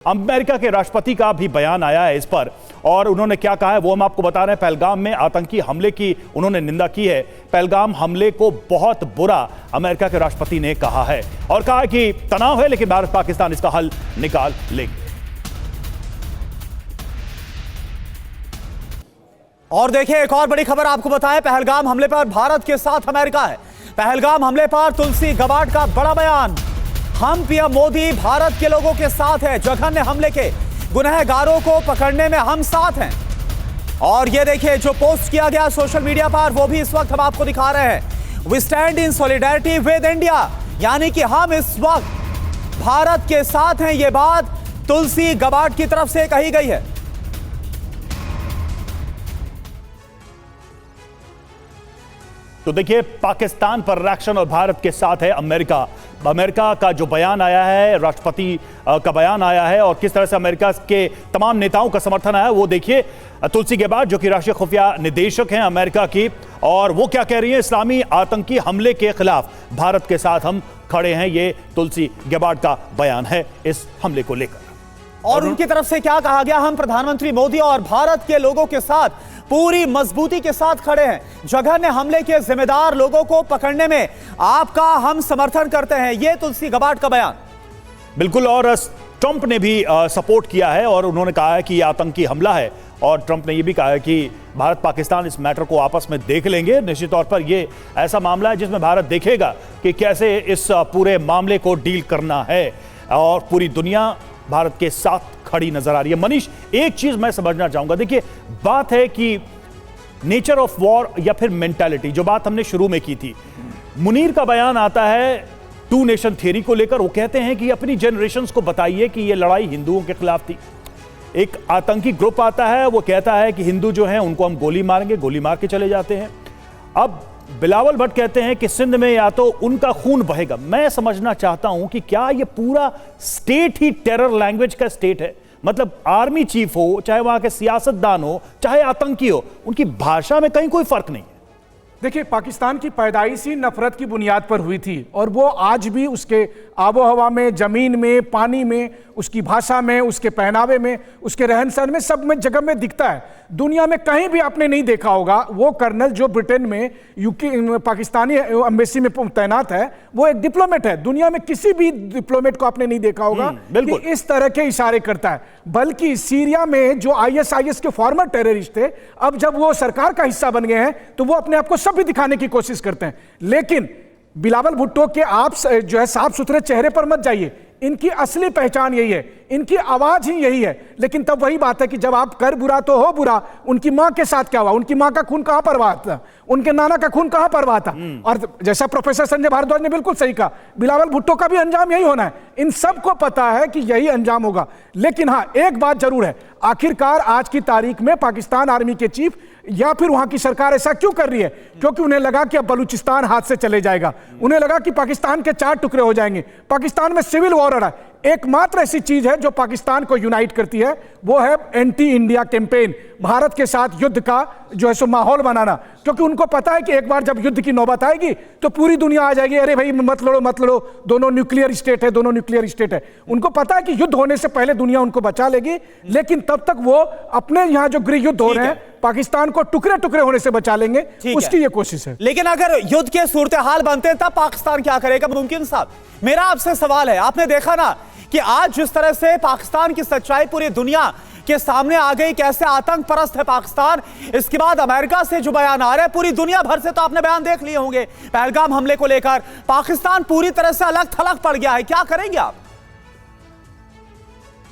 America के राष्ट्रपति का भी बयान आया है इस पर, और उन्होंने क्या कहा है वो हम आपको बता रहे हैं। पहलगाम में आतंकी हमले की उन्होंने निंदा की है। पहलगाम हमले को बहुत बुरा अमेरिका के राष्ट्रपति ने कहा है और कहा कि तनाव है लेकिन भारत पाकिस्तान इसका हल निकाल लेंगे। और देखिए एक और बड़ी खबर आपको बताएं, पहलगाम हमले पर भारत के साथ अमेरिका है। पहलगाम हमले पर तुलसी गबार्ड का बड़ा बयान, हम पीएम मोदी भारत के लोगों के साथ हैं, जघन्य हमले के गुनहगारों को पकड़ने में हम साथ हैं। और ये देखिए जो पोस्ट किया गया सोशल मीडिया पर वो भी इस वक्त हम आपको दिखा रहे हैं। We stand in solidarity with India, यानी कि हम इस वक्त भारत के साथ हैं। ये बात तुलसी गबार्ड की तरफ से कही गई है। तो देखिए पाकिस्तान पर रिएक्शन और भारत के साथ है अमेरिका। अमेरिका का जो बयान आया है, राष्ट्रपति का बयान आया है और किस तरह से अमेरिका के तमाम नेताओं का समर्थन आया वो देखिए। तुलसी गबार्ड जो कि राष्ट्रीय खुफिया निदेशक हैं अमेरिका की, और वो क्या कह रही हैं, इस्लामी आतंकी हमले के खिलाफ भारत के साथ हम खड़े हैं। ये तुलसी गबार्ड का बयान है इस हमले को लेकर। और उनकी तरफ से क्या कहा गया, हम प्रधानमंत्री मोदी और भारत के लोगों के साथ पूरी मजबूती के साथ खड़े हैं। जघन्य हमले के जिम्मेदार लोगों को पकड़ने में आपका हम समर्थन करते हैं। यह तुलसी गबार्ड का बयान। बिल्कुल, और ट्रंप ने भी सपोर्ट किया है और उन्होंने कहा है कि यह आतंकी हमला है। और ट्रंप ने यह भी कहा है कि भारत पाकिस्तान इस मैटर को आपस में देख लेंगे। निश्चित तौर पर यह ऐसा मामला है जिसमें भारत देखेगा कि कैसे इस पूरे मामले को डील करना है, और पूरी दुनिया भारत के साथ खड़ी नजर आ रही है। मनीष, एक चीज मैं समझना चाहूंगा, देखिए बात है कि नेचर ऑफ वॉर या फिर मेंटालिटी, जो बात हमने शुरू में की थी। मुनीर का बयान आता है टू नेशन थ्योरी को लेकर। वो कहते हैं कि अपनी जनरेशन्स को बताइए कि ये लड़ाई हिंदुओं के खिलाफ थी। एक आतंकी ग्रुप आता है, वो कहता है कि हिंदू जो हैं उनको हम गोली मारेंगे, गोली मार के चले जाते हैं। अब बिलावल भट्ट कहते हैं कि सिंध में या तो उनका खून बहेगा। मैं समझना चाहता हूं कि क्या यह पूरा स्टेट ही टेरर लैंग्वेज का स्टेट है? मतलब आर्मी चीफ हो, चाहे वहां के सियासतदान हो, चाहे आतंकी हो, उनकी भाषा में कहीं कोई फर्क नहीं है। देखिए, पाकिस्तान की पैदाइश ही नफरत की बुनियाद पर हुई थी और वो आज भी उसके आबो हवा में, जमीन में, पानी में, उसकी भाषा में, उसके पहनावे में, उसके रहन सहन में, सब में जगह में दिखता है। दुनिया में कहीं भी आपने नहीं देखा होगा वो कर्नल जो ब्रिटेन में यूके पाकिस्तानी एम्बेसी में तैनात है, वो एक डिप्लोमेट है। दुनिया में किसी भी डिप्लोमेट को आपने नहीं देखा होगा कि इस तरह के इशारे करता है। बल्कि सीरिया में जो आईएसआईएस के फॉर्मर टेररिस्ट थे, अब जब वो सरकार का हिस्सा बन गए हैं तो वो अपने आप को सब भी दिखाने की कोशिश करते हैं। लेकिन बिलावल भुट्टो के आप जो है साफ सुथरे चेहरे पर मत जाइए। इनकी असली पहचान यही है, इनकी आवाज ही यही है। लेकिन तब वही बात है कि जब आप कर बुरा तो हो बुरा। उनकी मां के साथ क्या हुआ? उनकी मां का खून कहां पर बहा था? उनके नाना का खून कहां पर बहा था? और जैसा प्रोफेसर संजय भारद्वाज ने बिल्कुल सही कहा, बिलावल भुट्टो का भी अंजाम यही होना है। इन सबको पता है कि यही अंजाम होगा। लेकिन हां, एक बात जरूर है, आखिरकार आज की तारीख में पाकिस्तान आर्मी के चीफ या फिर वहां की सरकार ऐसा क्यों कर रही है? क्योंकि उन्हें लगा कि अब बलूचिस्तान हाथ से चले जाएगा। उन्हें लगा कि पाकिस्तान के 4 टुकड़े हो जाएंगे, पाकिस्तान में सिविल वॉर हो रहा है। एकमात्र ऐसी चीज है जो पाकिस्तान को यूनाइट करती है, वो है एंटी इंडिया कैंपेन, भारत के साथ युद्ध का जो है सो माहौल बनाना। क्योंकि उनको पता है कि एक बार जब युद्ध की नौबत आएगी तो पूरी दुनिया आ जाएगी, अरे भाई मत लड़ो मत लड़ो, दोनों न्यूक्लियर स्टेट है, दोनों न्यूक्लियर स्टेट है। उनको पता है कि युद्ध होने से पहले दुनिया उनको बचा लेगी। लेकिन तब तक वो अपने यहां जो गृह युद्ध हो रहे हैं, पाकिस्तान को टुकड़े टुकड़े होने से बचा लेंगे, उसकी ये कोशिश है। लेकिन अगर युद्ध के सूरत हाल बनते हैं तब पाकिस्तान क्या करेगा? मुमकिन साहब, मेरा आपसे सवाल है, आपने देखा ना कि आज जिस तरह से पाकिस्तान की सच्चाई पूरी दुनिया के सामने आ गई, कैसे आतंक परस्त है पाकिस्तान। इसके बाद अमेरिका से जो बयान आ रहे हैं, पूरी दुनिया भर से तो आपने बयान देख लिए होंगे पहलगाम हमले को लेकर। पाकिस्तान पूरी तरह से अलग थलग पड़ गया है, क्या करेंगे आप?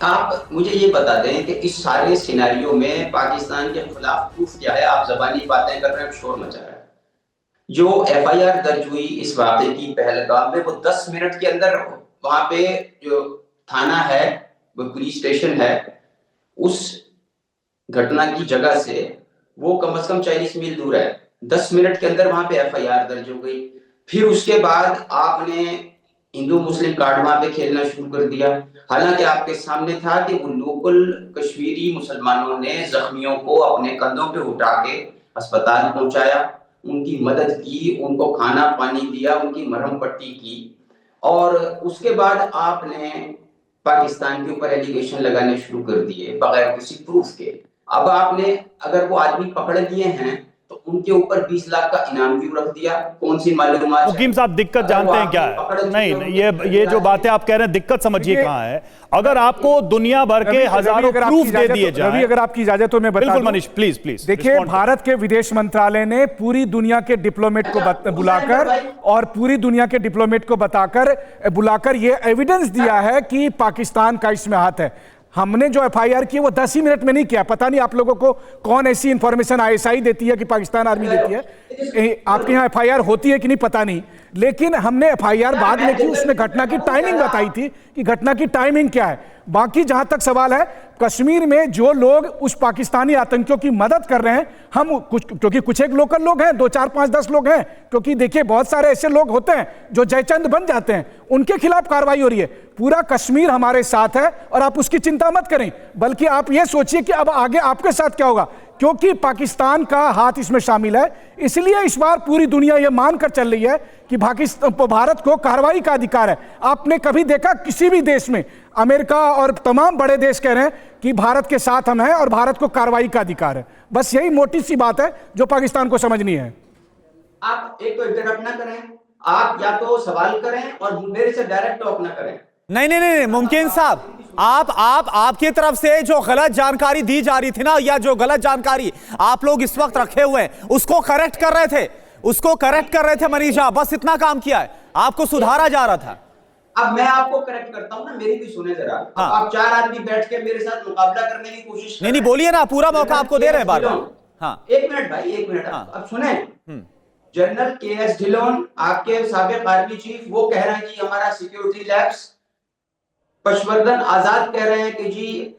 आप मुझे ये बता दें कि इस सारे सिनेरियो में पाकिस्तान के खिलाफ प्रूफ क्या है? आप जबानी बातें कर रहे हैं, शोर मचा रहे हैं। जो एफआईआर दर्ज हुई इस वाक़े की पहलगाम में, वो 10 मिनट के अंदर वहां पे जो थाना है, वो पुलिस स्टेशन है, उस घटना की जगह से वो कम से कम 40 मील दूर है। 10 मिनट के अंदर वहां पे एफआईआर दर्ज हो गई। फिर उसके बाद आपने हिंदू मुस्लिम कार्ड वहां पे खेलना शुरू कर दिया। हालांकि आपके सामने था कि वो लोकल कश्मीरी मुसलमानों ने जख्मियों को अपने कंधों पे उठा के अस्पताल पहुंचाया, उनकी मदद की, उनको खाना पानी दिया, उनकी मरहम पट्टी की। और उसके बाद आपने पाकिस्तान के ऊपर एलिगेशन लगाने शुरू कर दिए बगैर किसी प्रूफ के। अब आपने अगर वो आदमी पकड़ लिए हैं तो उनके ऊपर 20 लाख का इनाम क्यों रख दिया? कौन सी मालूमात? मुकीम साहब दिक्कत जानते हैं क्या है? नहीं, ये जो बातें आप कह रहे हैं दिक्कत समझिए कहां है। अगर आपको दुनिया भर के हजारों प्रूफ दे दिए जाए। रवि, अगर आपकी इजाजत तो मैं बता दूं। मनीष प्लीज देखिए, भारत के विदेश मंत्रालय ने पूरी दुनिया के डिप्लोमेट को बुलाकर और पूरी दुनिया के डिप्लोमेट को बुलाकर ये एविडेंस दिया है कि पाकिस्तान का इसमें हाथ है। हमने जो एफआईआर की वो 10 ही मिनट में नहीं किया। पता नहीं आप लोगों को कौन ऐसी इंफॉर्मेशन आईएसआई देती है कि पाकिस्तान आर्मी देती है, आपके यहाँ एफआईआर होती है कि नहीं पता नहीं, लेकिन हमने एफआईआर बाद में की, उसमें घटना की टाइमिंग बताई थी कि घटना की टाइमिंग क्या है। बाकी जहां तक सवाल है, कश्मीर में जो लोग उस पाकिस्तानी आतंकियों की मदद कर रहे हैं, हम कुछ, क्योंकि कुछ एक लोकल लोग हैं, 2 4 5 10 लोग हैं, क्योंकि देखिए बहुत सारे ऐसे लोग होते हैं जो जयचंद बन जाते हैं, उनके खिलाफ कार्रवाई हो रही है। पूरा कश्मीर हमारे साथ है और आप उसकी चिंता मत करें, बल्कि आप ये सोचिए कि अब आगे आपके साथ क्या होगा, क्योंकि पाकिस्तान का हाथ इसमें शामिल है। इसलिए इस बार पूरी दुनिया यह मानकर चल रही है कि भारत को कार्रवाई का अधिकार है। आपने कभी देखा किसी भी देश में? अमेरिका और तमाम बड़े देश कह रहे हैं कि भारत के साथ हम हैं और भारत को कार्रवाई का अधिकार है। बस यही मोटी सी बात है जो पाकिस्तान को समझनी है। आप एक तो इंटरप्ट ना करें, आप या तो सवाल करें और मेरे से डायरेक्ट टॉक ना करें। नहीं, मुमकिन साहब, आपकी तरफ से जो गलत जानकारी दी जा रही थी ना, या जो गलत जानकारी आप लोग इस वक्त रखे हुए हैं, उसको करेक्ट कर रहे थे मनीष साहब, बस इतना काम किया है, आपको सुधारा जा रहा था। अब मैं आपको करेक्ट करता हूं ना, मेरी भी सुने जरा। हाँ। आप 4 आदमी बैठ के मेरे साथ मुकाबला करने की कोशिश नहीं, बोलिए ना, पूरा मौका आपको दे रहे हैं बार। हाँ, 1 मिनट भाई, 1 मिनट। हाँ। अब सुने, जनरल KS ढिल्लोन, आपके साबिक आर्मी चीफ, वो कह रहे हैं कि हमारा सिक्योरिटी लैब्स, पशवर्धन आजाद कह रहे हैं कि जी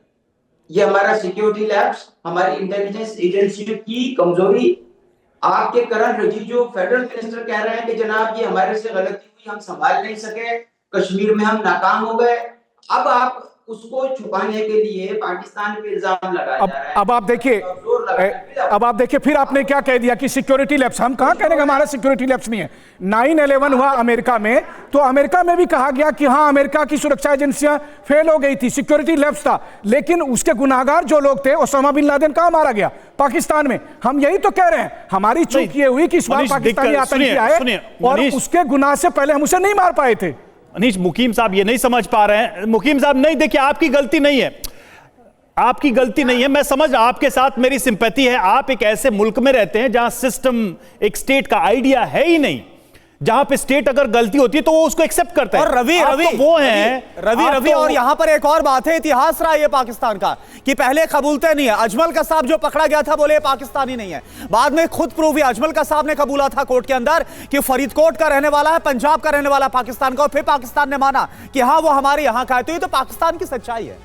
ये हमारा सिक्योरिटी लैब्स, हमारी इंटेलिजेंस एजेंसियों की कमजोरी। आपके करण रिजिजू फेडरल मिनिस्टर कह रहे हैं कि जनाब ये हमारे से गलती हुई, हम संभाल नहीं सके, कश्मीर में हम नाकाम हो गए। अब आप उसको छुपाने के लिए पाकिस्तान पे इल्जाम लगाया जा रहा है। अब आप देखिए फिर आपने क्या कह दिया कि सिक्योरिटी लैब्स। हम कहां कह रहे हैं हमारा सिक्योरिटी लैब्स नहीं है। 9/11 हुआ अमेरिका में, तो अमेरिका में भी कहा गया कि हां अमेरिका की सुरक्षा एजेंसियां फेल हो गई थी, सिक्योरिटी लैब्स था, लेकिन उसके गुनाहगार जो लोग थे, ओसामा बिन लादेन कहां मारा गया? पाकिस्तान में। हम यही तो कह रहे हैं, हमारी चूक ये हुई कि इस बार पाकिस्तानी आतंकी आए और उसके गुनाह से पहले हम उसे नहीं मार पाए थे। मनीष, मुकीम साहब ये नहीं समझ पा रहे हैं। मुकीम साहब नहीं, देखिए आपकी गलती नहीं है, आपकी गलती नहीं है। मैं समझ, आपके साथ मेरी सिंपैथी है। आप एक ऐसे मुल्क में रहते हैं जहां सिस्टम, एक स्टेट का आइडिया है ही नहीं, जहां पे स्टेट अगर गलती होती है तो वो उसको एक्सेप्ट करता है। और रवि वो हैं रवि और यहां पर एक और बात है, इतिहास रहा है पाकिस्तान का कि पहले कबूलते नहीं है। अजमल कसाब जो पकड़ा गया था, बोले पाकिस्तानी नहीं है, बाद में खुद प्रूव हुआ, अजमल कसाब ने कबूला था कोर्ट के अंदर कि फरीदकोट का रहने वाला है, पंजाब का रहने वाला पाकिस्तान का, और फिर पाकिस्तान ने माना कि हां वो हमारे यहां का है। तो ये तो पाकिस्तान की सच्चाई है।